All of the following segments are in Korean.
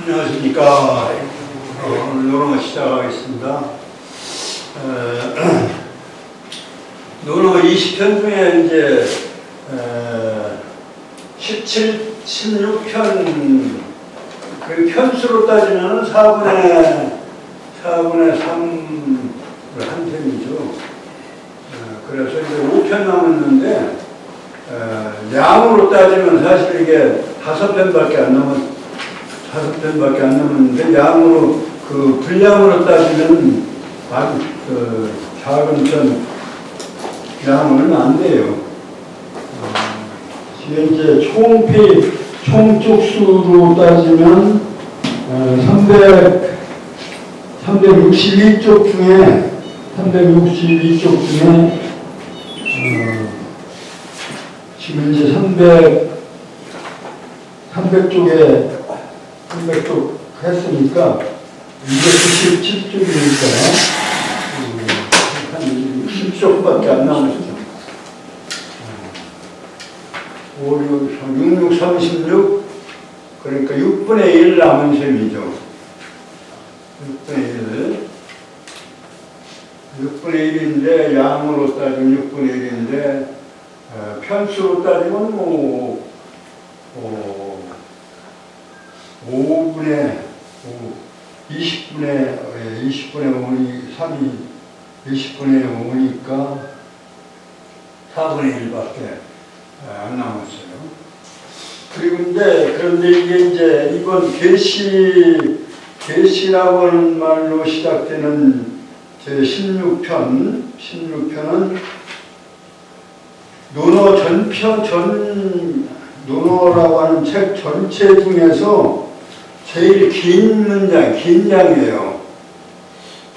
안녕하십니까. 오늘 논어 시작하겠습니다. 논어 20편 중에 이제 17, 16편 그 편수로 따지면 4분의 3을 한 편이죠. 그래서 이제 5편 남았는데 양으로 따지면 사실 이게 5편밖에 안 남았는데 양으로 그 분량으로 따지면 아주 작은 편 양은 안 돼요. 지금 이제 총쪽수로 따지면 362쪽 중에 지금 이제 300쪽 했으니까 297쪽이니까 한 60쪽밖에 안 남았죠. 5, 6, 36 그러니까 6분의 1 남은 셈이죠. 6분의 1인데 양으로 따지면 6분의 1인데 편수로 따지면 20분의 5니 3이 20분의 5니까 4분의 1밖에 안 남았어요. 그리고 그런데 이게 이제 이번 계시라고 하는 말로 시작되는 제 16편은 논어라고 하는 책 전체 중에서 제일 긴 장이에요.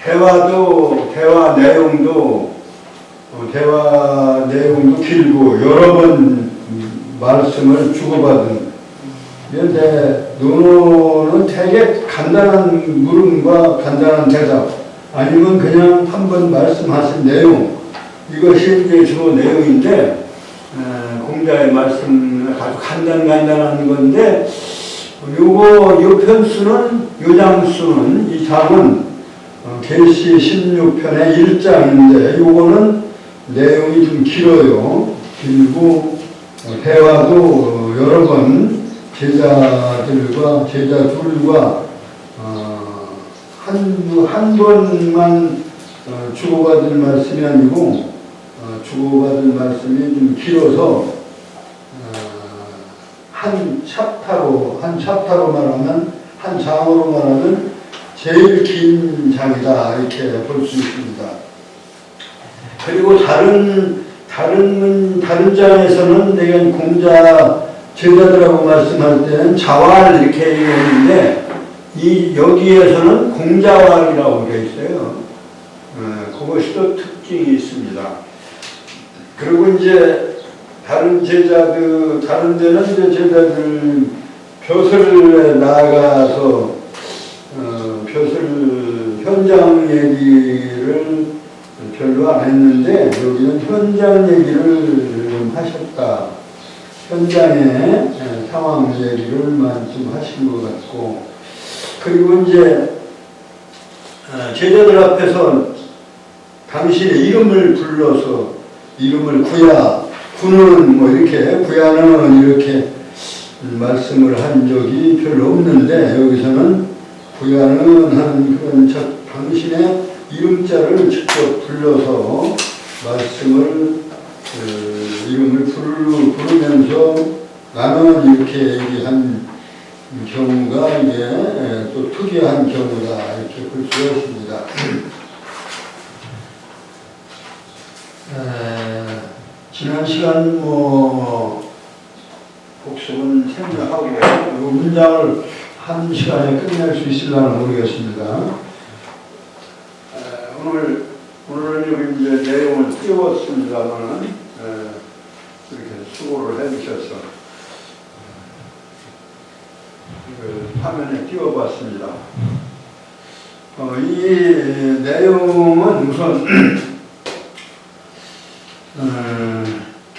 대화 내용도 길고 여러 번 말씀을 주고받은. 그런데 논어는 되게 간단한 물음과 간단한 대답, 아니면 그냥 한번 말씀하신 내용, 이것이 이제 주로 내용인데, 공자의 말씀 아주 간단한 건데, 요 편수는, 요 장수는, 이 장은 계시 16편의 1장인데, 요거는 내용이 좀 길어요. 길고, 대화도 여러 번 제자 둘과 한 번만 주고받은 말씀이 아니고, 주고받은 말씀이 좀 길어서, 한 챕터로 말하면, 한 장으로 말하면 제일 긴 장이다, 이렇게 볼 수 있습니다. 그리고 다른 장에서는 내가 공자 제자들하고 말씀할 때는 자활 이렇게 얘기했는데, 여기에서는 공자활이라고 되어 있어요. 그것이 또 특징이 있습니다. 그리고 이제 다른 데는 이제 제자들 벼슬에 나가서 벼슬 현장 얘기를 별로 안 했는데, 여기는 현장 얘기를 하셨다. 현장의 상황 얘기를 좀 하신 것 같고, 그리고 이제 제자들 앞에서 당신의 이름을 불러서 이름을 구는 구야는 이렇게 말씀을 한 적이 별로 없는데, 여기서는 구야는 하는 그런 당신의 이름자를 직접 불러서 이름을 부르면서 나는 이렇게 얘기한 경우가 이게 또 특이한 경우다, 이렇게 볼 수가 있습니다. 지난 시간 복습은 생략하고 이 문장을 한 시간에 끝낼 수 있을려나 모르겠습니다. 오늘은 이제 내용을 띄웠습니다만은 이렇게 수고를 해주셔서 화면에 띄워봤습니다. 이 내용은 우선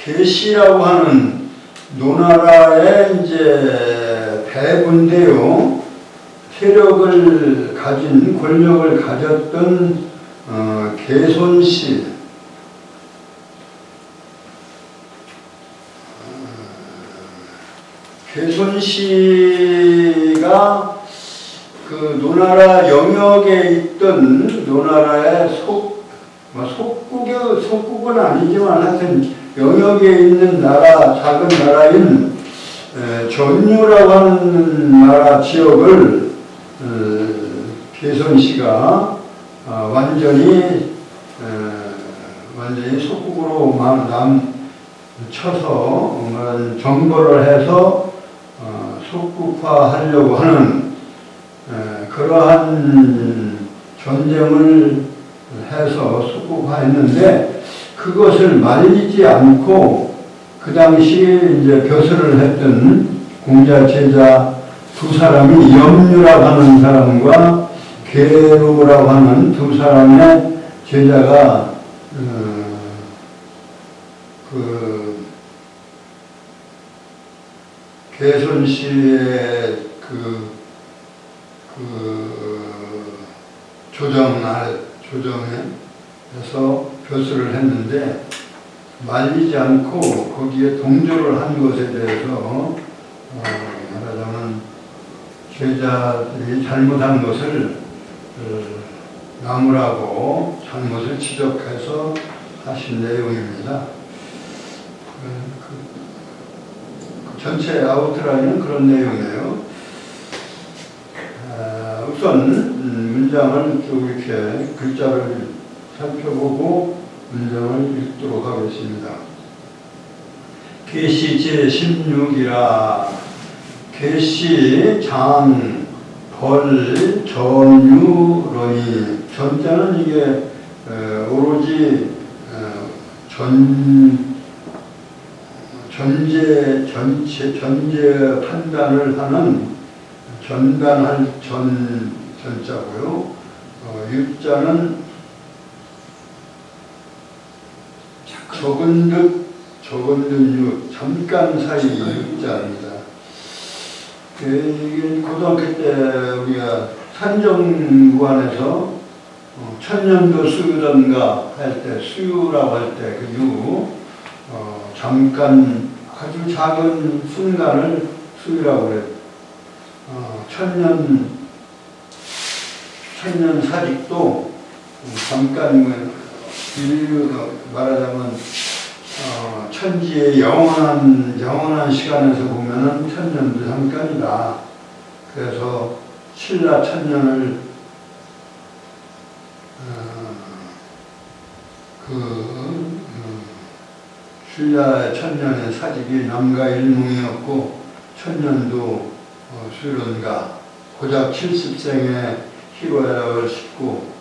계시라고 하는 노나라의 이제 배부인데요. 세력을 가진 권력을 가졌던 개손씨 개손씨가 그 노나라 영역에 있던 노나라의 속국은 아니지만 하여튼 영역에 있는 나라, 작은 나라인 전유라고 하는 나라 지역을 개손씨가 완전히 속국으로 쳐서 정벌을 해서 속국화하려고 하는 그러한 전쟁을 해서 속국화했는데 그것을 말리지 않고 그 당시 이제 벼슬을 했던 공자 제자 두 사람이 염류라고 하는 사람과 계로라고 하는 두 사람의 제자가 그 개손씨의 조정에서 벼슬을 했는데 말리지 않고 거기에 동조를 한 것에 대해서 말하자면 제자들이 잘못한 것을 나무라고 잘못을 지적해서 하신 내용입니다. 전체 아웃라인은 그런 내용이에요. 우선 문장을 쭉 이렇게 글자를 살펴보고 문장을 읽도록 하겠습니다. 계시 제16이라 계시 장 벌 전유러니 전자는 이게 오로지 전제 판단을 하는 전단할 전자고요. 유자는 적은 듯 유, 잠깐 사이 유자입니다. 이게 고등학교 때 우리가 산정관에서 천년도 수유던가 할 때 수유라고 할 때 그 유, 잠깐 아주 작은 순간을 수유라고 그래요. 천년 사직도 잠깐 인류가 말하자면 천지의 영원한 시간에서 보면은 천년도 잠깐이다. 그래서 신라 천년을 신라의 천년의 사직이 남가 일몽이었고 천년도 수련가 고작 70생에 희로애락을 싣고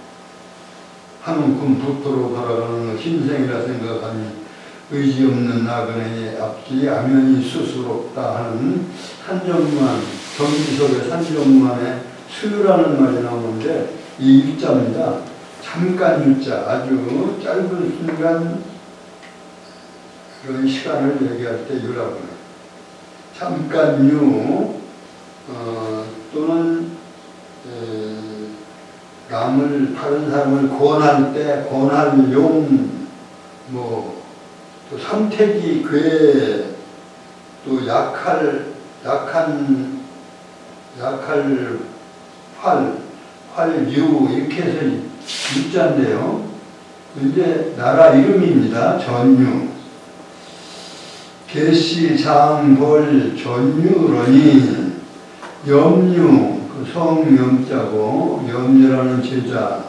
한움큼 부토로 돌아가는 흰생이라 생각하니 의지 없는 나그네의 앞뒤 아면이 수수롭다 하는 산정만 정기석의 산정만의 수유라는 말이 나오는데 이 유자입니다. 잠깐 유자 아주 짧은 순간 그런 시간을 얘기할 때 유라고 해요. 잠깐 유 또는 다른 사람을 권할 때 권할 용, 또 삼태기 괴, 또 약한 활유 이렇게 해서 유자인데요. 이제 나라 이름입니다. 전유. 계시 장벌 전유러니 염유 그 성염자고 염유라는 제자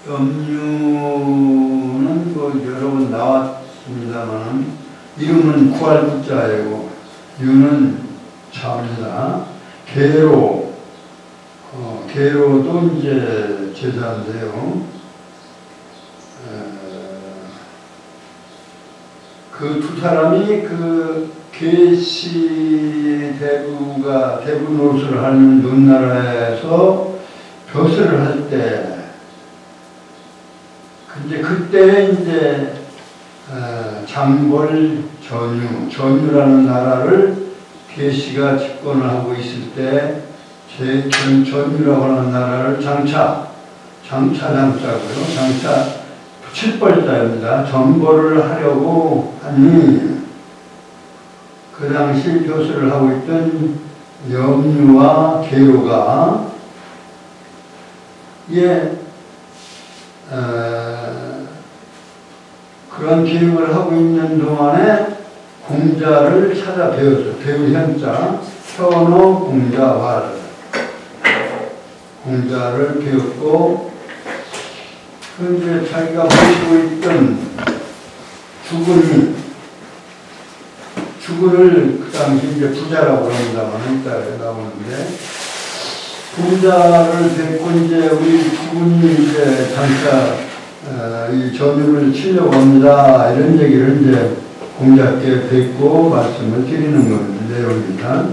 염유는 여러 번 나왔습니다만 이름은 구할 구자이고 유는 자입니다. 계로도 이제 제자인데요. 그 두 사람이 그 계시 대부 노릇을 하는 논나라에서 벼슬을 할 때, 근데 그때 이제 장벌 전유라는 나라를 계시가 집권을 하고 있을 때 전유라고 하는 나라를 장차 칠벌자입니다. 전벌을 하려고 하니 그 당시 교수를 하고 있던 염류와 게로가 그런 계획을 하고 있는 동안에 공자를 찾아 배웠어. 배울 현자 현어 공자활 공자를 배웠고 현재 자기가 모시고 있던 주군을 그 당시 이제 부자라고 그럽니다만 이따 나오는데 부자를 뵙고 이제 우리 주군이 이제 장차 이 전유를 치려고 합니다. 이런 얘기를 이제 공자께 뵙고 말씀을 드리는 내용입니다.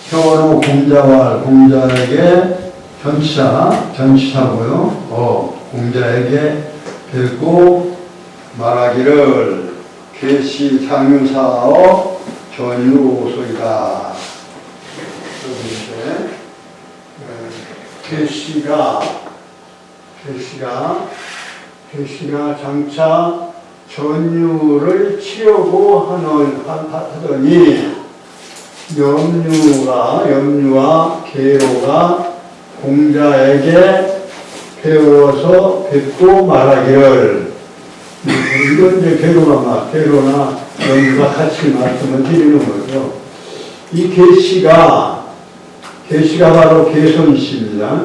현우 공자와 공자에게 전치사고요. 공자에게 뵙고 말하기를 계시 상유사어 전유소이다. 계시가 장차 전유를 치려고 하더니 염류와 게로가 공자에게 배워서 뵙고 말하기를 이건 이제 게로나 염류가 같이 말씀을 드리는 거죠. 이 계시가 바로 개손씨입니다.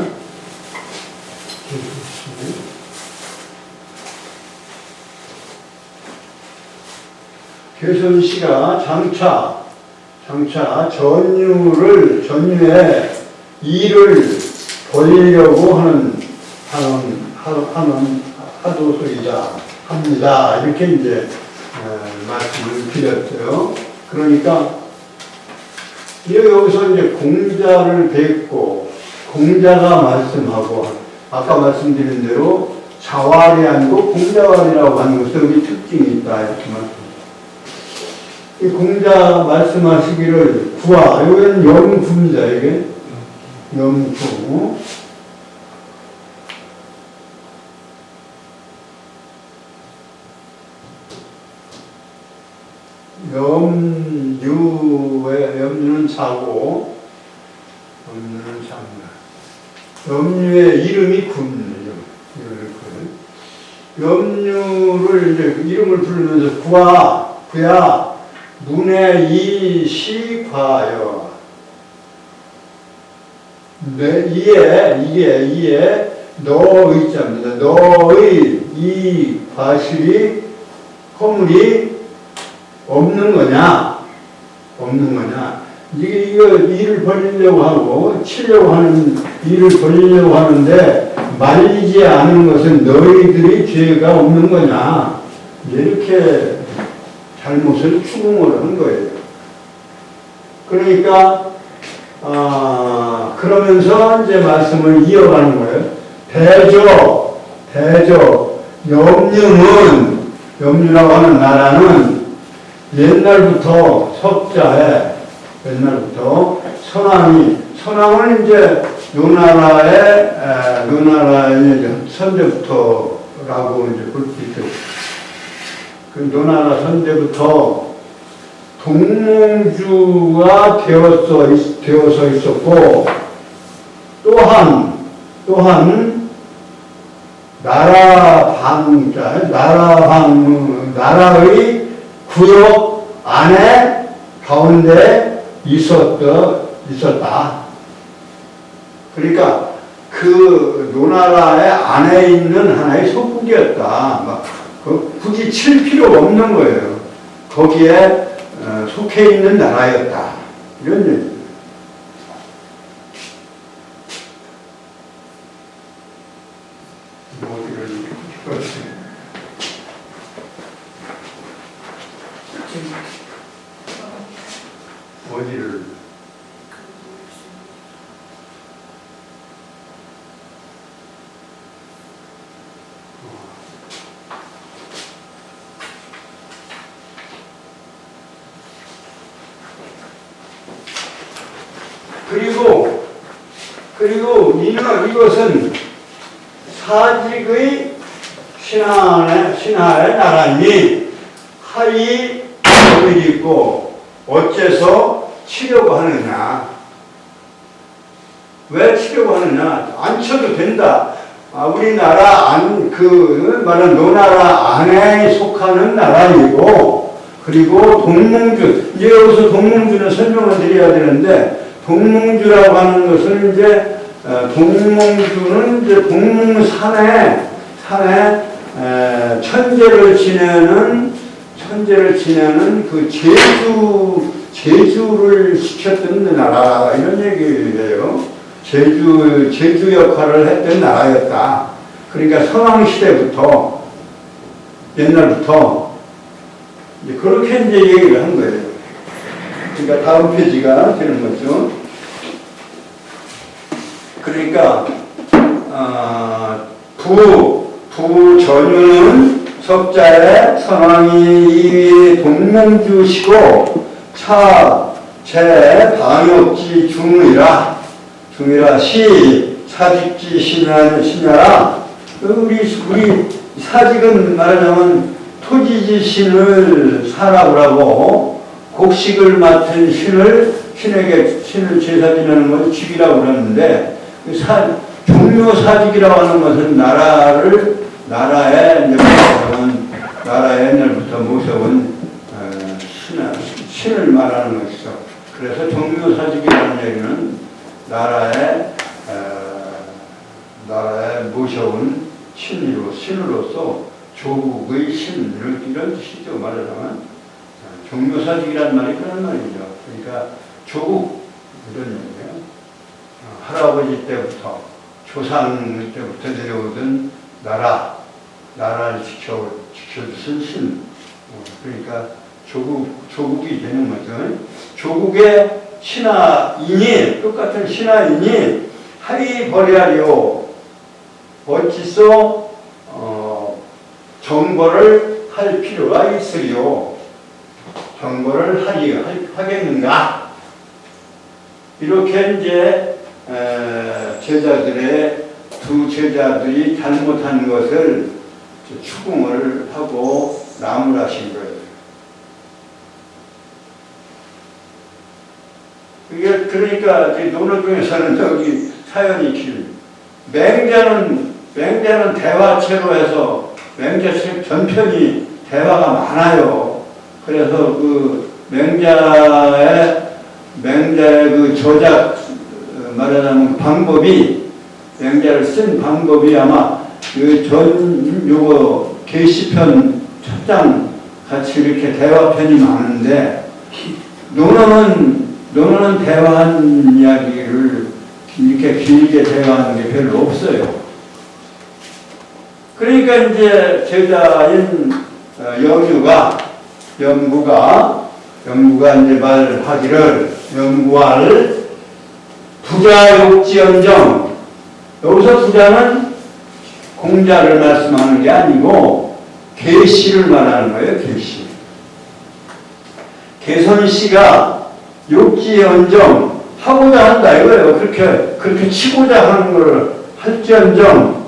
개손씨가 장차 전유에 일을 벌이려고 하는 합니다. 이렇게 이제 말씀을 드렸어요. 그러니까 여기서 이제 공자를 뵙고 공자가 말씀하고 아까 말씀드린 대로 자활이 아니고 공자활이라고 하는 것은 여기 특징이 있다 이렇게 말씀. 이 공자 말씀하시기를 구하 여기는 염구입니다. 이게 염구. 염유는 자고, 염유의 이름이 군이죠. 염유를 이제 이름을 부르면서 구야, 문의 이시과여. 이에 너의 자입니다. 너의 이 과실이 허물이 없는 거냐? 이거 일을 벌이려고 하고 치려고 하는 일을 벌이려고 하는데 말리지 않은 것은 너희들이 죄가 없는 거냐? 이렇게 잘못을 추궁을 하는 거예요. 그러니까 그러면서 이제 말씀을 이어가는 거예요. 대저 염류라고 하는 나라는 옛날부터 석자에 선왕은 이제 요나라의 선제부터라고 이제 볼 수 있죠. 그 요나라 선제부터 동몽주가 되어서 있었고 또한 나라의 구역 안에 가운데 있었다. 그러니까 그 노나라의 안에 있는 하나의 소국이었다. 굳이 칠 필요 없는 거예요. 거기에 속해 있는 나라였다. 이런 얘기입니다. 어디를 그리고 이것은 사직의 신하의 나라니 하이 법이 있고 어째서 치려고 하느냐. 왜 치려고 하느냐. 안 쳐도 된다. 우리나라 말은 노나라 안에 속하는 나라이고, 그리고 동몽주, 이제 여기서 동몽주는 설명을 드려야 되는데, 동몽주라고 하는 것은 이제, 동몽주는 이제 동몽산에, 천재를 지내는 그 제주를 시켰던 나라, 이런 얘기예요. 제주 역할을 했던 나라였다. 그러니까 선왕시대부터, 옛날부터, 이제 그렇게 이제 얘기를 한 거예요. 그러니까 다음 페이지가 되는 거죠. 그러니까, 부전유는 석자의 선왕이 2위 동몽주시고, 제 방역지 중이라 사직지 신야라. 우리 사직은 말하자면 토지지 신을 사라고 하고, 곡식을 맡은 신을 제사 지내는 것을 직이라고 그러는데, 종묘 사직이라고 하는 것은 나라에 옛날부터 모셔온 신을 말하는 것이죠. 그래서 종묘 사직이라는 얘기는 나라에 모셔온 신으로서 조국의 신, 이런 뜻이죠. 말하자면 종묘사직이라는 말이 그런 말이죠. 그러니까 조국, 이런 얘기예요. 할아버지 때부터, 조상 때부터 내려오던 나라를 지켜주신 신. 그러니까 조국이 되는 거죠. 조국의 신하인이, 똑같은 신하인이 하이 버리하리오. 어찌서 정벌을 할 필요가 있으리요. 정벌을 하겠는가? 이렇게 이제 두 제자들이 잘못한 것을 추궁을 하고 나무라신 거예요. 이게 그러니까 논어 중에서는 저기 사연이 길. 맹자는 대화체로 해서 맹자책 전편이 대화가 많아요. 그래서 그 맹자의 그 저작 말하자면 맹자를 쓴 방법이 아마 요거 계시편 첫 장 같이 이렇게 대화편이 많은데, 논어는 대화한 이야기를 이렇게 길게 대화하는 게 별로 없어요. 그러니까 이제 제자인 영구가 이제 말하기를, 영구할 부자욕지언정. 여기서 부자는 공자를 말씀하는 게 아니고 계시를 말하는 거예요. 계시. 개선씨가 욕지언정 하고자 한다 이거예요. 그렇게 치고자 하는 걸 할지언정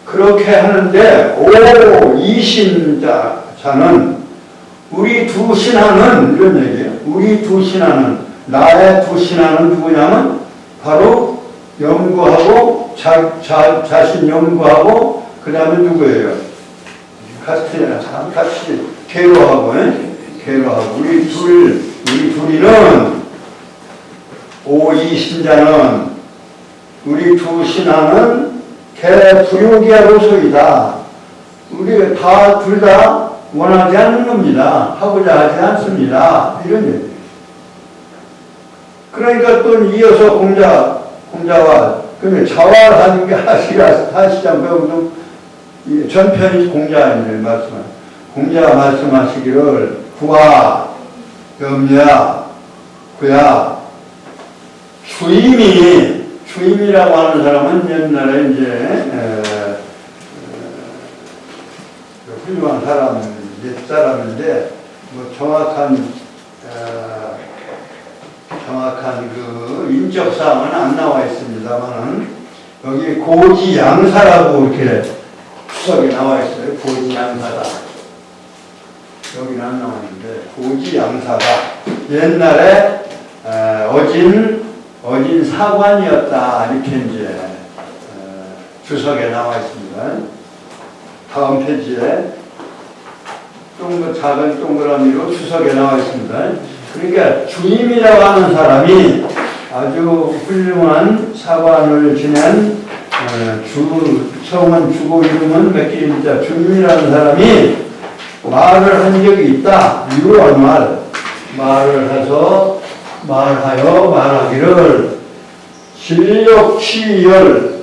그렇게 하는데, 이신자는 우리 두 신하는, 이런 얘기예요. 우리 두 신하는, 나의 두 신하는 누구냐면 바로 연구하고 자신 연구하고 그 다음에 누구예요? 같이 계로하고 우리 둘이는 이신자는 우리 두 신하는 개불용기하로소이다. 우리가 둘 다 원하지 않는 겁니다. 하고자 하지 않습니다. 이런 얘기. 그러니까 또 이어서 공자와 자활하는 게 하시장 배우도 전편이 공자님을 말씀하시고, 공자가 말씀하시기를 구하 염려야 구야 주임이라고 하는 사람은 옛날에 이제 훌륭한 옛 사람인데 뭐 정확한 정확한 그 인적사항은 안 나와 있습니다만은 여기 고지양사라고 이렇게 추석에 나와 있어요. 고지양사다. 여기는 안 나와 있는데 고지양사가 옛날에 어진 사관이었다 이렇게 이제 주석에 나와 있습니다. 다음 페이지에 작은 동그라미로 주석에 나와 있습니다. 그러니까 주임이라고 하는 사람이 아주 훌륭한 사관을 지낸 성은 주고 이름은 맥기린자 주임이라는 사람이 말을 한 적이 있다. 유언 말하여 말하기를 진력취열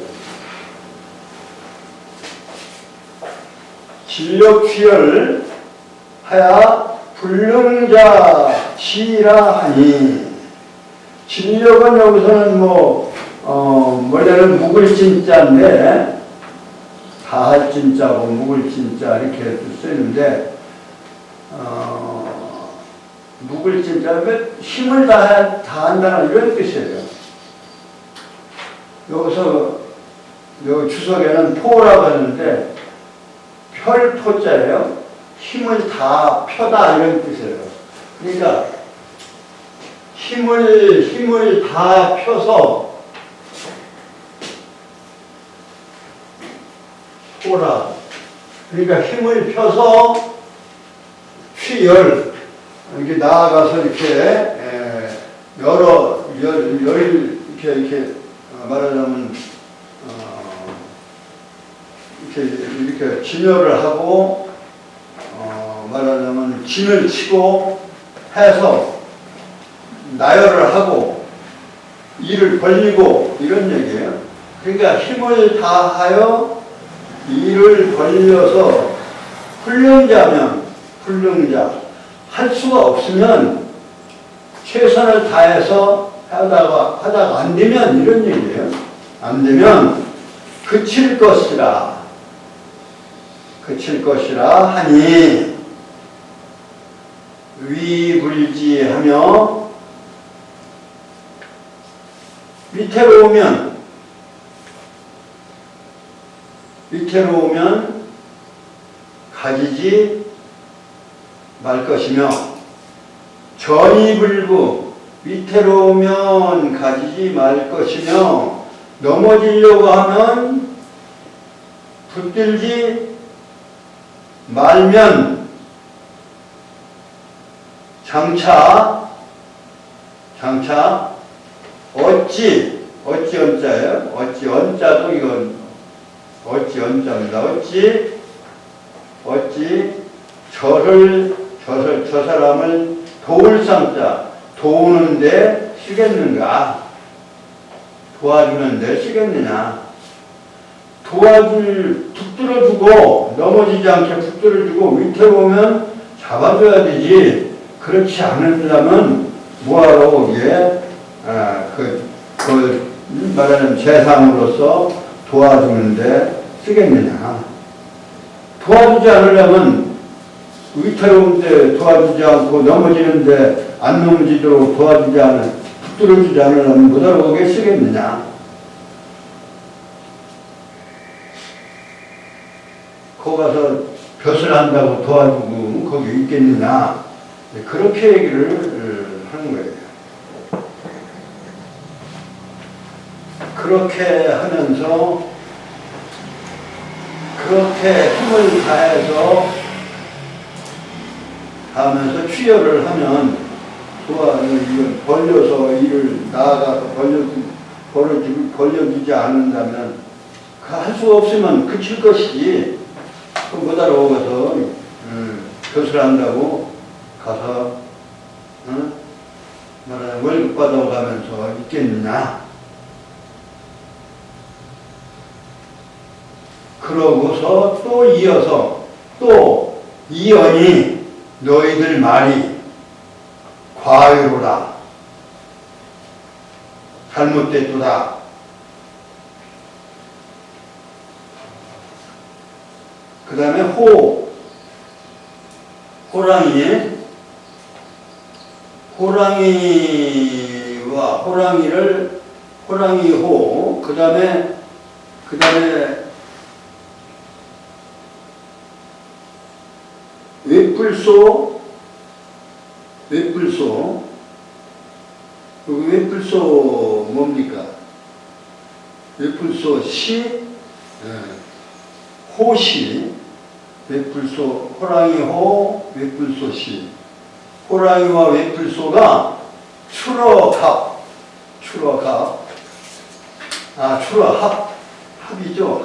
하야 불능자 치라 하니. 진력은 여기서는 원래는 묵을진자인데 다할진자고 묵을진자 이렇게 쓰는데 묵을진자는 힘을 다한다는 이런 뜻이에요. 여기서 여기 주석에는 포라고 하는데 펼토자예요. 힘을 다 펴다 이런 뜻이에요. 그러니까 힘을 다 펴서 포라. 그러니까 힘을 펴서 취열 이렇게 나아가서 이렇게 여러 이렇게 말하자면 이렇게 진열을 하고 말하자면 진을 치고 해서 나열을 하고 일을 벌리고 이런 얘기예요. 그러니까 힘을 다하여 일을 벌려서 훌륭자 할 수가 없으면 최선을 다해서 하다가 안 되면 이런 얘기예요. 안 되면 그칠 것이라 하니 위불지하며 밑으로 오면 가지지 말 것이며 전이불구 밑으로 오면 가지지 말 것이며 넘어지려고 하면 붙들지 말면 장차 어찌 언자예요. 어찌 언자도 이건 어찌 언자입니다. 어찌 저 사람을 도울 상자 도우는데 쓰겠는가? 도와주는데 쓰겠느냐? 붙들어주고 넘어지지 않게 붙들어주고 밑에 보면 잡아줘야 되지. 그렇지 않으려면 뭐하러 이게 말하는 재상으로서 도와주는데 쓰겠느냐. 도와주지 않으려면 위태로운데 도와주지 않고 넘어지는데 안 넘어지도록 붙들어주지 않으려면 뭐하러 거기에 쓰겠느냐. 거기 가서 벼슬 한다고 도와주고 거기 있겠느냐. 그렇게 얘기를 하는 거예요. 그렇게 하면서 그렇게 힘을 다해서 취열을 하면 벌려서 일을 나아가서 벌려주지 않는다면 할 수 없으면 그칠 것이지. 그럼 뭐다로 가서 교수를 한다고 가서 월급 받아가면서 있겠느냐. 그러고서 또 이어서 또 이언이 너희들 말이 과유로라 잘못됐도다. 그 다음에 호랑이 호랑이와 호랑이호, 그 다음에 웹불소, 여기 웹불소 뭡니까? 웹불소 시, 호시, 웹불소, 호랑이호, 웹불소 시. 호랑이와 웹불소가 추러합, 합이죠.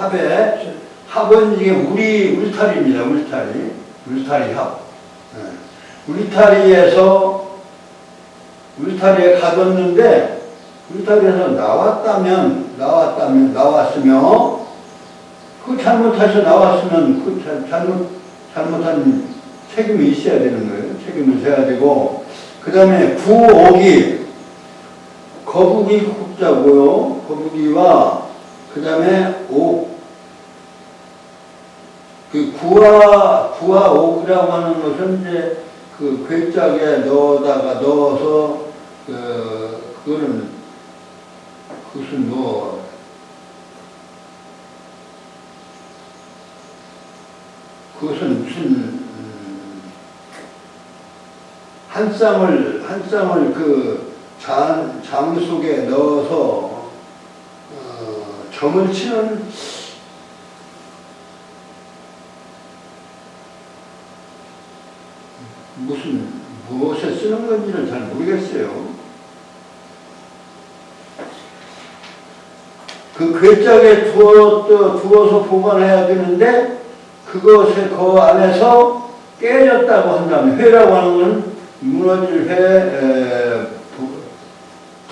합은 이게 울타리입니다. 울타리 합. 울타리에 가뒀는데, 울타리에서 나왔으면, 그 잘못해서 나왔으면, 그 잘못한 책임이 있어야 되는 거예요. 책임을 져야 되고, 그 다음에 구옥이, 거북이 국자고요. 거북이와, 그 다음에 옥. 그 구와 옥이라고 하는 것은 이제 그 괴짝에 넣어서, 그것은 무슨, 한 쌍을 그 장 속에 넣어서, 점을 치는, 무엇에 쓰는 건지는 잘 모르겠어요. 그 괴짝에 두어서 보관해야 되는데, 그 안에서 깨졌다고 한다면, 회라고 하는 건 무너질 회,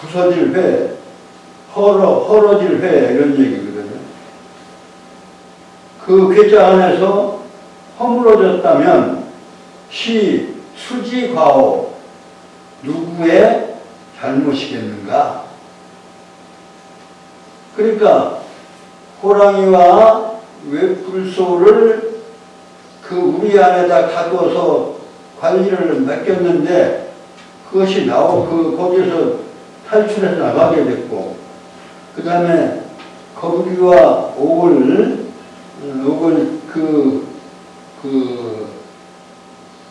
부서질 회, 헐어질 회, 이런 얘기거든요. 그 괴짝 안에서 허물어졌다면, 수지과오, 누구의 잘못이겠는가? 그러니까 호랑이와 웹불소를 그 우리 안에다 가둬서 관리를 맡겼는데, 그것이 거기에서 탈출해서 나가게 됐고, 그 다음에 거북이와 옥을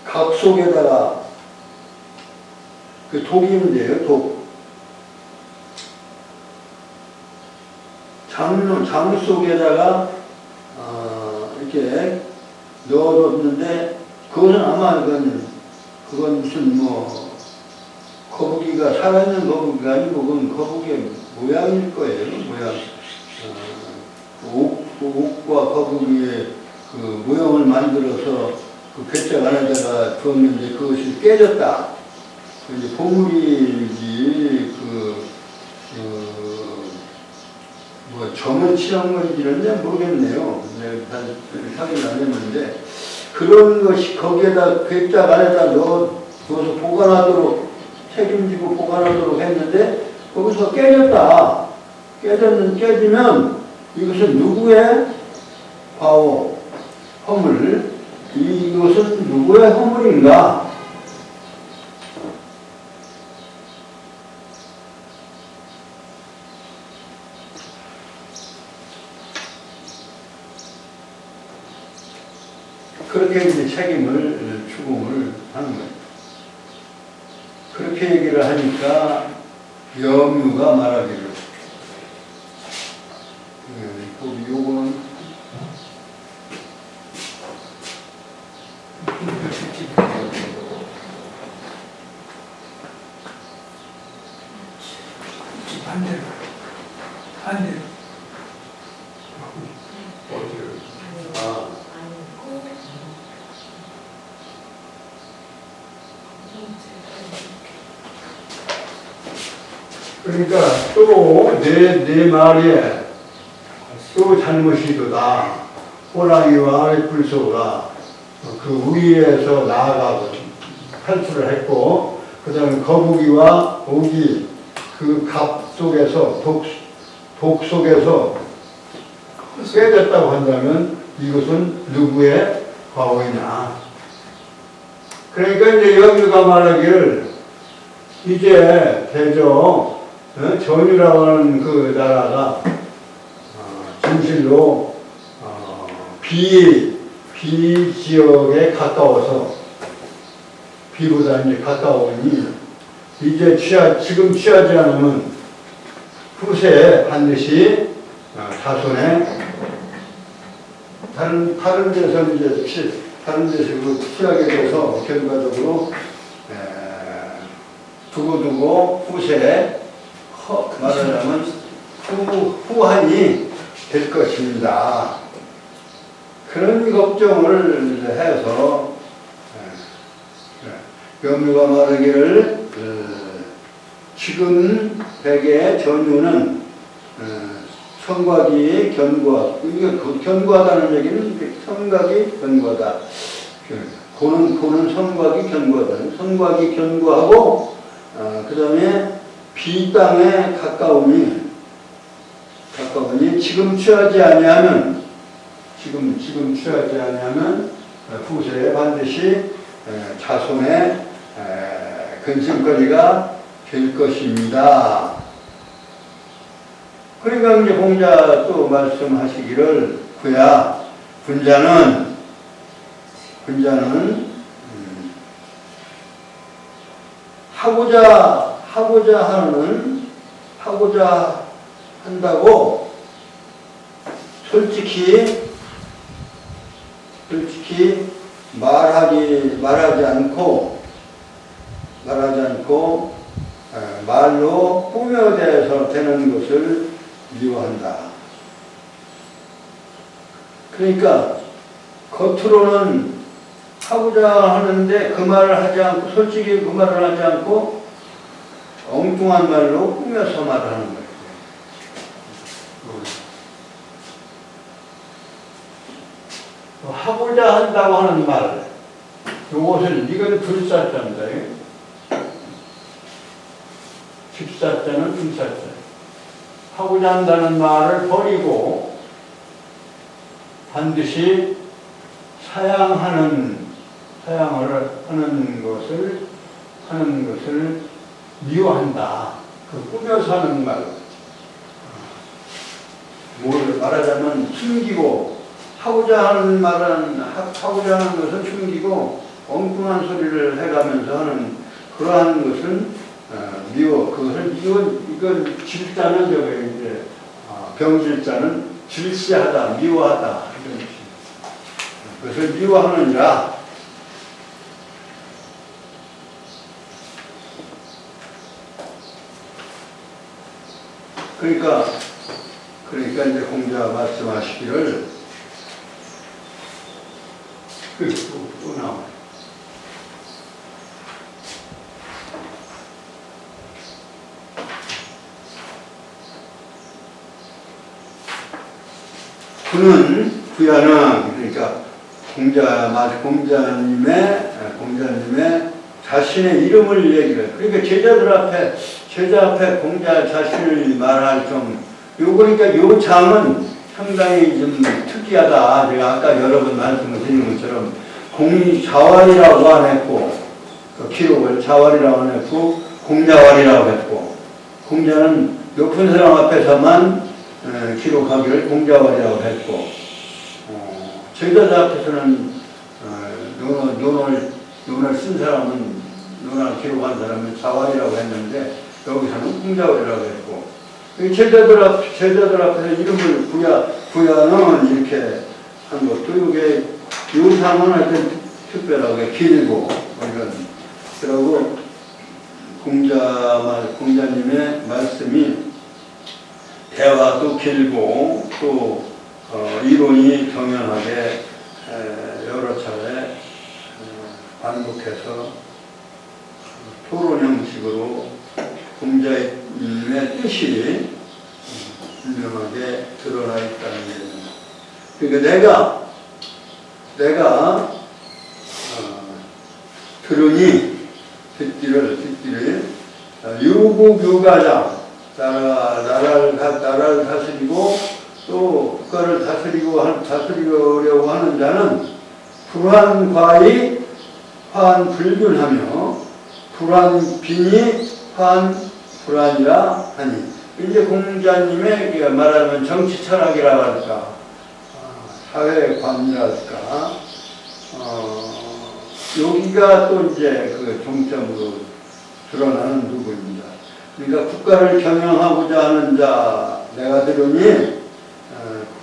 각 속에다가, 그 독인데요, 독. 장 속에다가, 이렇게 넣어뒀는데, 그거는 아마 그건 무슨 거북이가, 살아있는 거북이가 아니고, 그건 거북이의 모양일 거예요, 모양. 옥과 거북이의 그 모형을 만들어서 그 괴짝 안에다가 두었는데 그것이 깨졌다. 이제 보물이지, 점을 칠한 건지는 모르겠네요. 내가 확인 안 했는데, 그런 것이 거기에다, 괴짝 안에다 넣어서 책임지고 보관하도록 했는데, 거기서 깨졌다. 깨지면 이것은 누구의 과오, 허물, 이것은 누구의 허물인가? 그렇게 이제 책임을 추궁을 하는 거예요. 그렇게 얘기를 하니까 염유가 말하기를, 요거는 반대로. 그러니까 또 내 말에 또 잘못이도다. 호랑이와 웹불소가 그 우리에서 나아가고 탈출을 했고, 그 다음에 거북이와 옥이 그 갑 속에서, 독 속에서 깨졌다고 한다면 이것은 누구의 과오이냐. 그러니까 이제 염유가 말하기를 이제 대저 전유라고 하는 그 나라가 진실로 비지역에 가까워서 비보다 이제 가까우니 이제 지금 취하지 않으면 후세에 반드시 자손에 다른 데서 이제 다른 데서 취하게 돼서 결과적으로 두고두고 후세에 말하자면 후한이 될 것입니다. 그런 걱정을 해서 염류가 말하기를 지금 백의 전유는 성곽이 견고하다. 이게 견고하다는 얘기는 성곽이 견고하다. 고는 성곽이 견고하다. 성곽이 견고하고 그 다음에 비땅에 가까우니 지금 취하지 아니하면 후세에 반드시 자손의 근심거리가 될 것입니다. 그러니까 이제 공자 또 말씀하시기를 군자는 하고자 한다고 솔직히 말하지 않고 말로 꾸며대서 되는 것을 미워한다. 그러니까 겉으로는 하고자 하는데 그 말을 하지 않고 솔직히 그 말을 하지 않고 엉뚱한 말로 꾸며서 말하는 거예요. 하고자 한다고 하는 말, 이것을 이건 불사자입니다. 집사자는 불사자. 하고자 한다는 말을 버리고 반드시 사양을 하는 것을 미워한다. 그 꾸며서 하는 말. 뭘 말하자면 숨기고 하고자 하는 것을 숨기고 엉뚱한 소리를 해가면서 하는 그러한 것은 미워. 이건 질자는 이제 병질자는 질시하다, 미워하다 이런 뜻입니다. 그것을 미워하느니라. 그러니까 이제 공자 말씀하시기를 또 나와요. 부야는 그러니까 공자님의 자신의 이름을 얘기를 해요. 그러니까 제자 앞에 공자 자신을 말할 그러니까 요 장은 상당히 좀 특이하다. 제가 아까 여러 번 말씀을 드린 것처럼 자왈이라고 안 했고, 그 기록을 자왈이라고 안 했고, 공자왈이라고 했고, 공자는 높은 사람 앞에서만 기록하기를 공자왈이라고 했고, 제자들 앞에서는 논을 쓴 사람은, 논을 기록한 사람은 자왈이라고 했는데, 여기서는 공자왈이라고 했고, 제자들 앞에서 이름을 부야는 이렇게 한 것도 이게 요상은 하여튼 특별하게 길고 이런 그러고 공자님의 말씀이 대화도 길고 또 이론이 경연하게 여러 차례 반복해서 토론 형식으로 공자님의 뜻이 분명하게 드러나 있다는 얘기입니다. 그러니까 내가 들으니 듣기를 유구교가자 나라를 다스리고 또 국가를 다스리려고 하는 자는 불환과의 화한불균하며 빈이 한 불안이라 하니. 이제 공자님의 말하면 정치 철학이라 할까, 사회관이랄까, 여기가 또 이제 그 종점으로 드러나는 부분입니다. 그러니까 국가를 경영하고자 하는 자, 내가 들으니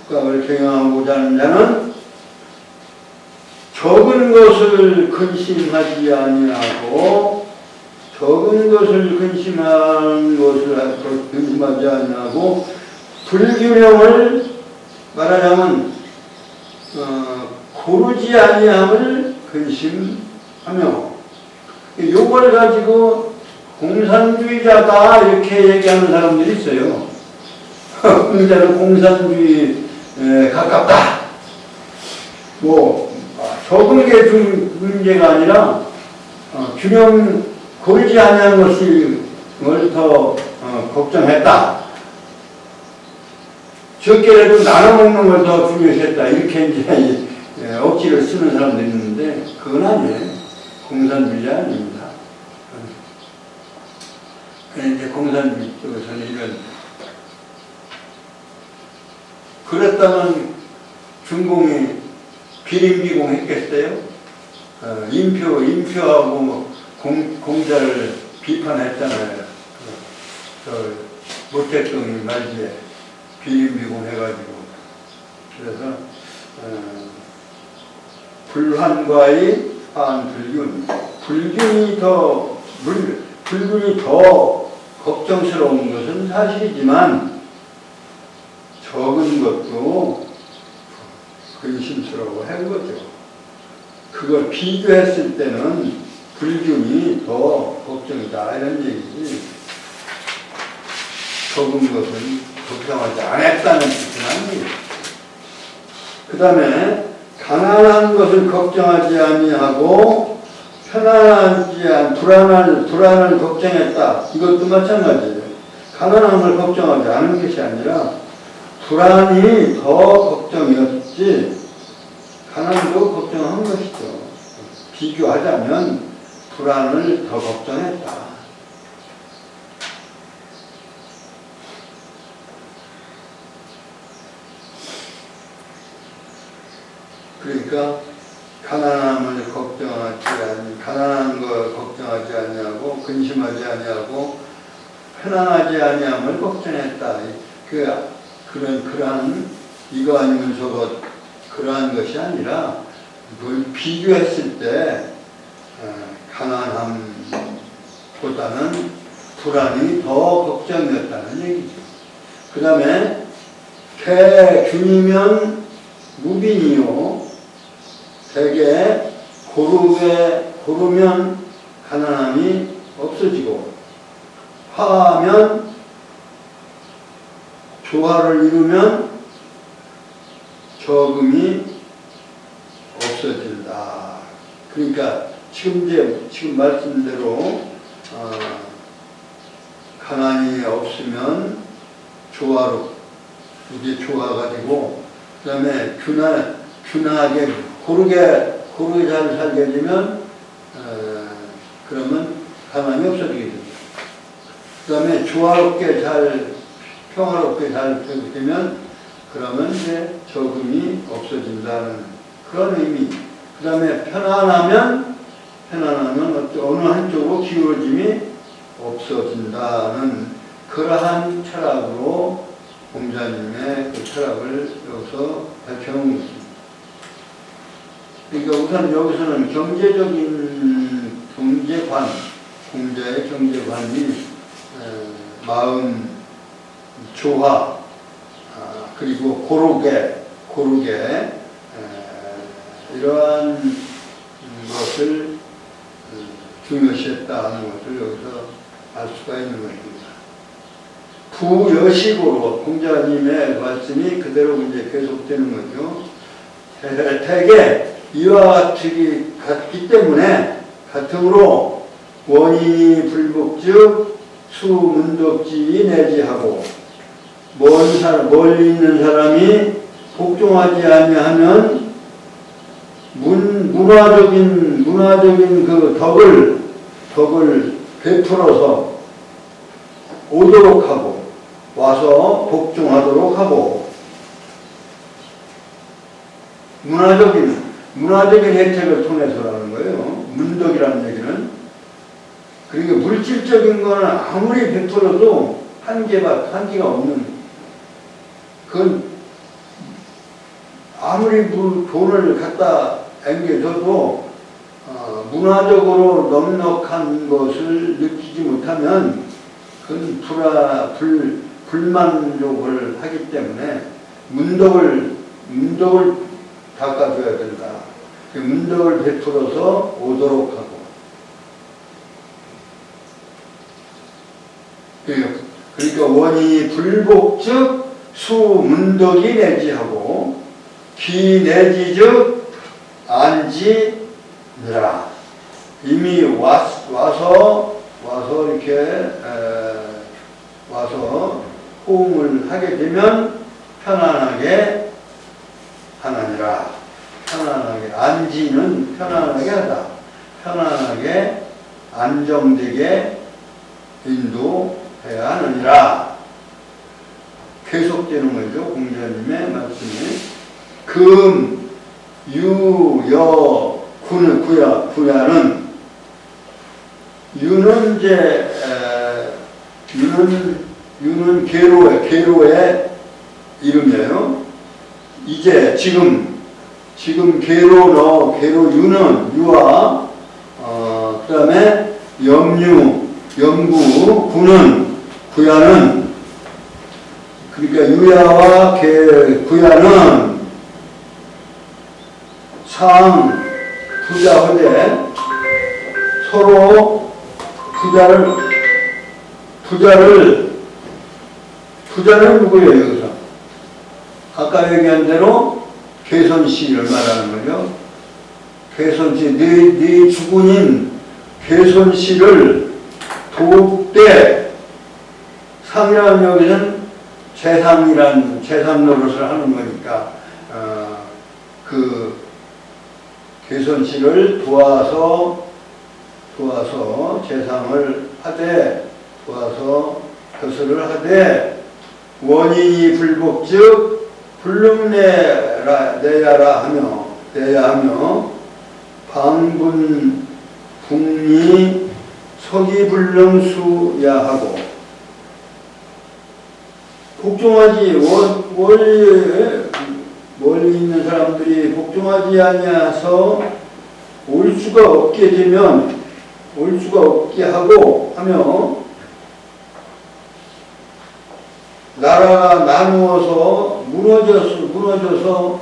국가를 경영하고자 하는 자는 적은 것을 근심하지 아니하고, 적은 것을 근심하지 아니하고, 불균형을 말하자면 고르지 아니함을 근심하며, 요걸 가지고 공산주의자다 이렇게 얘기하는 사람들이 있어요. 공자는 공산주의에 가깝다. 적은 게 문제가 아니라 균형 고르지 아니하는 것을 더 걱정했다. 적게라도 나눠 먹는 걸 더 중요시했다. 이렇게 이제 억지를 쓰는 사람들이 있는데 그건 아니에요. 공산주의자 아닙니다. 이제 공산주의 쪽에서는 이런, 그랬다면 중공이 비림비공 했겠어요? 인표하고 공자를 비판했잖아요. 모택동이 말기에 비림비공 해가지고. 그래서 불환과의 한불균, 불균이 더 걱정스러운 것은 사실이지만 적은 것도 근심스러워 한 거죠. 그걸 비교했을 때는 불균이 더 걱정이다 이런 얘기지, 적은 것은 걱정하지 않았다는 뜻은 아니에요. 그 다음에 가난한 것을 걱정하지 아니하고 불안을 걱정했다. 이것도 마찬가지예요. 가난한 걸 걱정하지 않은 것이 아니라 불안이 더 걱정이었지 가난도 걱정한 것이죠. 비교하자면 불안을 더 걱정했다. 그러니까 가난한 걸 걱정하지 아니하고 근심하지 아니하고 편안하지 아니함을 걱정했다. 그러한 이거 아니면 저거 그러한 것이 아니라 그걸 비교했을 때 가난함보다는 불안이 더 걱정이었다는 얘기죠. 그 다음에 균이면 무빈이요. 대개 고르면 가난함이 없어지고, 화하면 조화를 이루면 적음이 없어진다. 그러니까 지금 말씀대로 가난이 없으면 이게 조화가 되고, 그 다음에 균하게 고르게 잘 살게 되면 그러면 가난이 없어지게 됩니다. 그 다음에 평화롭게 잘 되면 그러면 이제 적음이 없어진다는 그런 의미. 그 다음에 편안하면 어느 한쪽으로 기울어짐이 없어진다는 그러한 철학으로 공자님의 그 철학을 여기서 밝혀놓은 것입니다. 그러니까 우선 여기서는 공자의 경제관이 마음 조화, 그리고 고르게 이러한 것을 중요시했다 하는 것을 여기서 알 수가 있는 것입니다. 부여식으로 공자님의 말씀이 그대로 이제 계속되는 거죠. 대개 이와 같기 때문에 같으므로 원인이 불복즉 수문덕지 내지하고, 멀리 있는 사람이 복종하지 아니하면 문화적인 그 덕을 덕을 베풀어서 오도록 하고 와서 복종하도록 하고 문화적인 혜택을 통해서라는 거예요. 문덕이라는 얘기는. 그리고 물질적인 거는 아무리 베풀어도 한계가 없는, 그건 아무리 돈을 갖다 앵겨줘도 문화적으로 넉넉한 것을 느끼지 못하면 그건 불만족을 하기 때문에 문덕을 닦아줘야 된다. 문덕을 베풀어서 오도록 하고. 그러니까 원이 불복즉 수문덕이 내지하고 기내지즉 안지니라. 이미 와서 이렇게 와서 호응을 하게 되면 편안하게 하나니라. 편안하게, 안지는 편안하게 하다. 편안하게 안정되게 인도해야 하느니라. 계속되는 거죠. 공자님의 말씀이. 금, 유, 여, 구야는, 유는 이제 유는 계로의 이름이에요. 이제 지금 계로 유는 유와 그 다음에 염구, 구야는, 그러니까 유야와 구야는 상, 부자, 허대 서로 부자는 누구예요, 여기서? 아까 얘기한 대로 개선씨를 말하는 거죠. 개선씨, 네 주군인 개선씨를 돕되, 상이라는 여기는 재산 노릇을 하는 거니까, 그 개선씨를 도와서 재상을 하되, 도와서 벼슬을 하되, 원인이 불복즉 불능내야 하며 방분 북리 서기불능수야 하고. 복종하지, 멀리 있는 사람들이 복종하지 아니하서 올 수가 없게 하고 하며, 나라가 나누어서 무너져서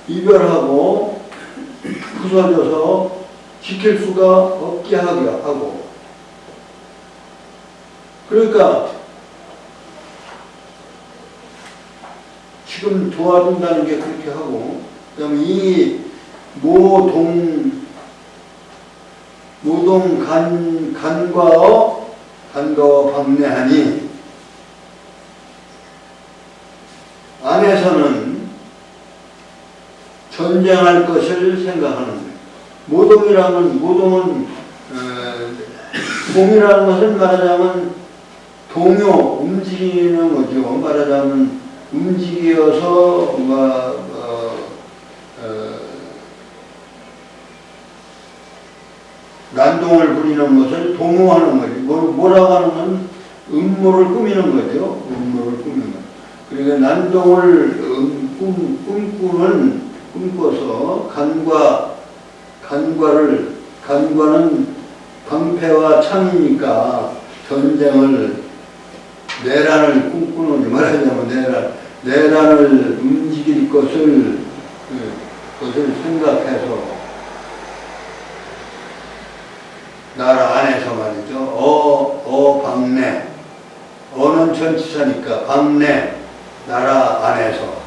이별하고 부서져서 지킬 수가 없게 하고. 그러니까 지금 도와준다는 게 그렇게 하고, 그다음에 이 모동 간과어 방내하니, 안에서는 전쟁할 것을 생각하는 거예요. 모동은 동이라는 것은 말하자면 동요, 움직이는 거죠. 말하자면 움직여서 난동을 부리는 것을 동요하는 거죠. 뭐라고 하는 건 음모를 꾸미는 거죠. 음모를 꾸미는 거. 그러니까 난동을 꿈꿔서 간과는 방패와 창이니까 전쟁을, 내란을 꿈꾸는, 말하자면 내란을 움직일 것을 생각해서, 나라 안에서 말이죠. 방내, 어는 전치사니까 방내, 나라 안에서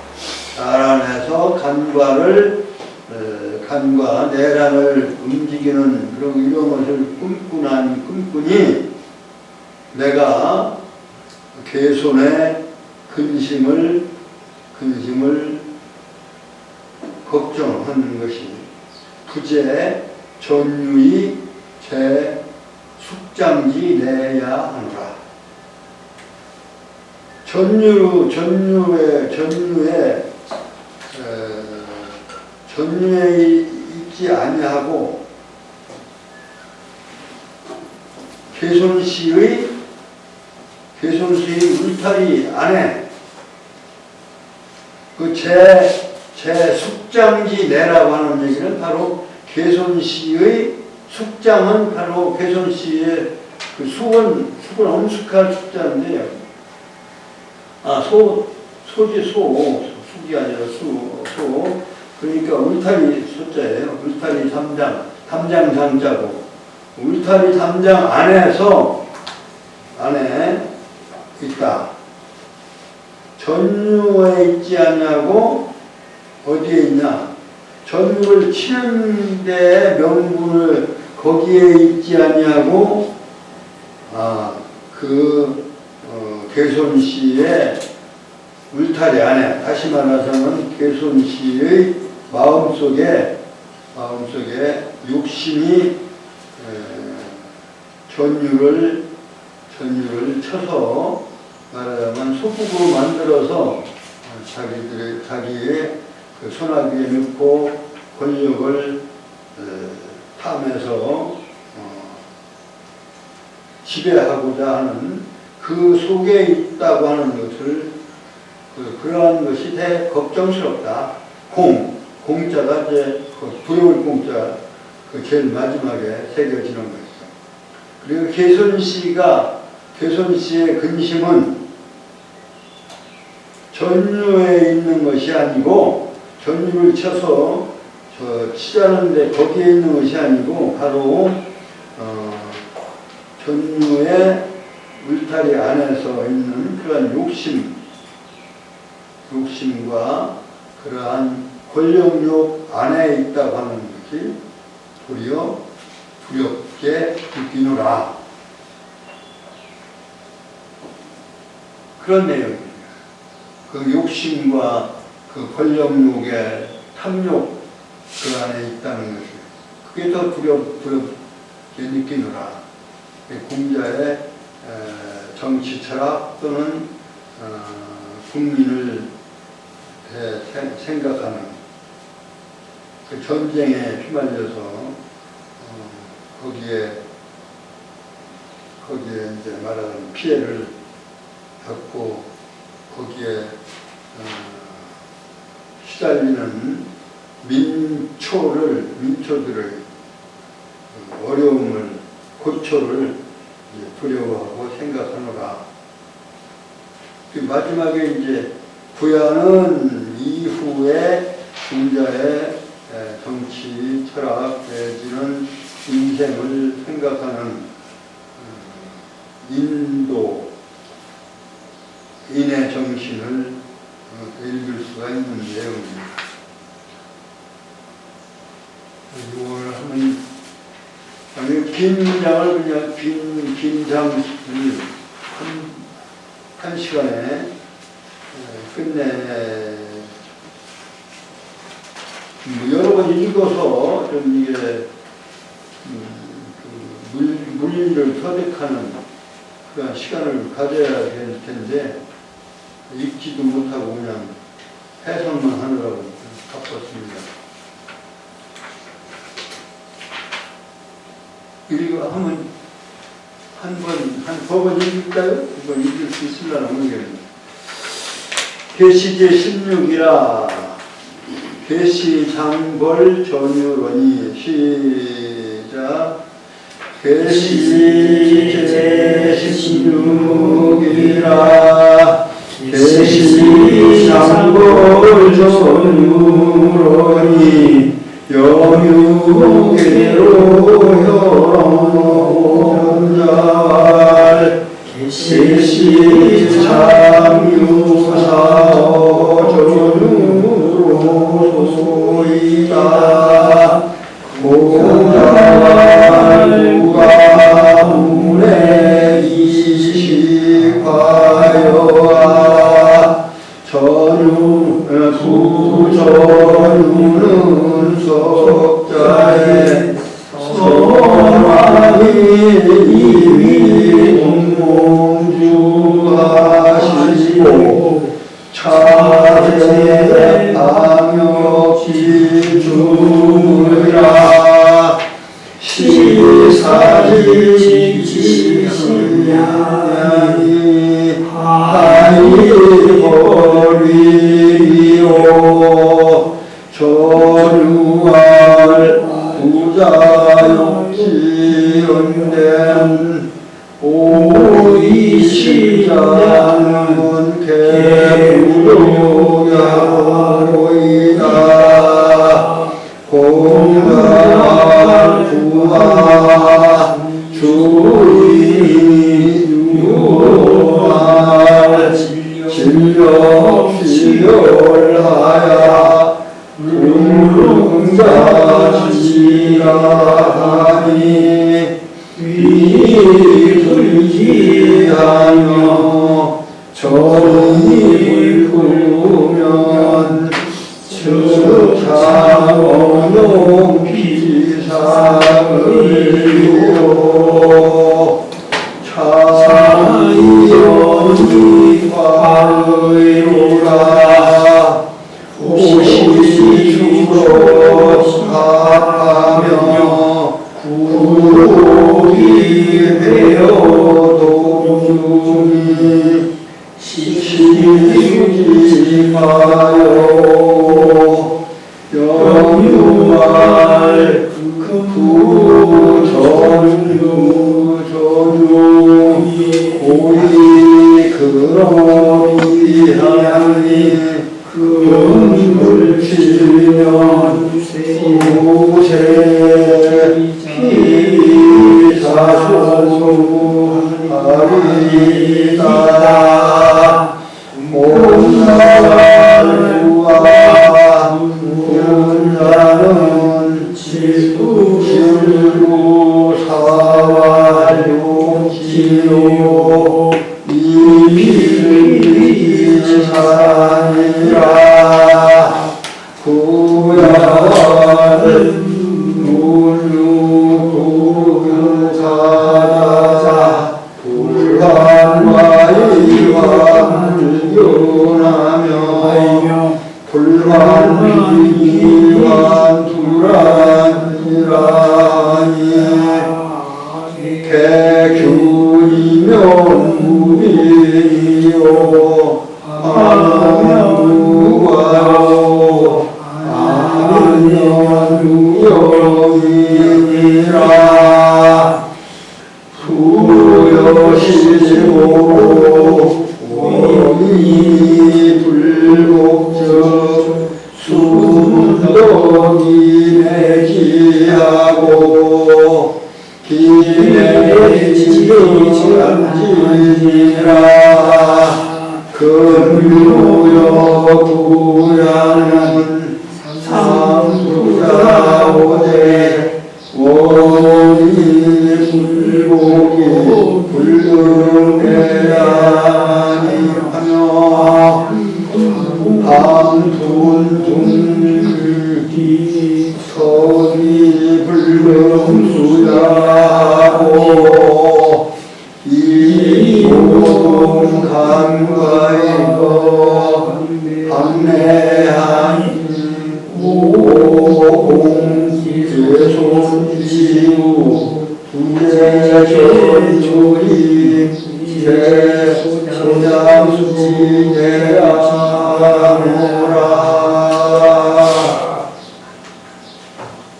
간과 내란을 움직이는 그런 이런 것을 꿈꾸니, 내가 개손의 근심을 걱정하는 것이 부재 전유의 숙장지 내야 하노라. 전유에 있지 아니하고 개손시의 울타리 안에 그 제 숙장지 내라고 하는 얘기는 바로 개손시의 숙장은 바로 개손시의 그 수건 엄숙한 숙자인데요. 숙이 아니라 소. 그러니까 울타리 숫자예요. 울타리 담장 장자고. 울타리 담장 안에 있다. 전유에 있지 않냐고 어디에 있냐? 전유를 치는 데 명분을 거기에 있지 않냐고 개손시의 울타리 안에, 다시 말하자면 개손시의 마음속에 욕심이 전유를 쳐서 말하자면 소국으로 만들어서 자기의 그 손아귀에 넣고 권력을 탐해서 지배하고자 하는 그 속에 있다고 하는 것을 그러한 것이 대 걱정스럽다. 공자가 이제 두려울 공자 그 제일 마지막에 새겨지는 것이죠. 그리고 개손시의 근심은 전유에 있는 것이 아니고 전유를 쳐서 치자는데 거기에 있는 것이 아니고 바로 전유의 울타리 안에서 있는 그러한 욕심과 그러한 권력욕 안에 있다고 하는 것이 도리어 두렵게 느끼노라. 그런 내용입니다. 그 욕심과 그 권력욕의 탐욕 그 안에 있다는 것이 그게 더 두렵게 느끼노라. 공자의 정치 철학 또는 국민을 생각하는 그 전쟁에 휘말려서 거기에 이제 말하는 피해를 받고 거기에 시달리는 민초들의 어려움을 고초를 두려워하고 생각하노라. 그 마지막에 이제 부야는 이후에 공자의 정치, 철학, 내지는 인생을 생각하는 인의 정신을 읽을 수가 있는 내용입니다. 이걸 하면 긴 문장을 그냥 긴 장을 한 시간에 끝내 여러 번 읽어서 좀 이게 물리를 터득하는 그런 시간을 가져야 될 텐데 읽지도 못하고 그냥 해석만 하느라고 바빴습니다. 이거 하면 한 두 번 읽을까요? 두 번 읽을 수 있으려나 모르겠네요. 계시제 16이라 계시장벌 전유론이 시작. 계시제 16이라 계시장벌 전유론이 여유계로 현자왈 계시장유사오 전유로 소이다. 공자왈 무가문에 이식하여아 부전유는 석자에 선왕이 공주하시고 차례 방역지 주무라 시사지 지시냐니 하이버리오 저류할 부자욕지은된 오이시자는 개무도야로이다 공감한 부하 주인이 유할 진력시열하야 운릉자지라하니 위불지하며 정이 부르면 즉자원용 비상의요 차이연이 화의로라 오시주로 합하며 구속이 되어도 중이 시키지 마요 영유할 전유 고이 그러이 하니 금을 치면 우세 피자소하리이다 온나루와 온나는 지구실로 사와용지요 이비산이라 구야는 물류구가자 불환와이환을 연하며 불환이환 두란이라니 개규이면 무비요 아무와요 아니면 무영이니라 부여시고 원이 불복적 수문덕이 내기하고 기내지지지라 근무여 부야는 상수자오대 원이 불복이 불능해야니 하며 밤둔둔기 서기 불능수야고 이동 강과이거 판매한 오공제손지우 두제전조리 제소장수지내야노라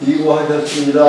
이고하셨습니다.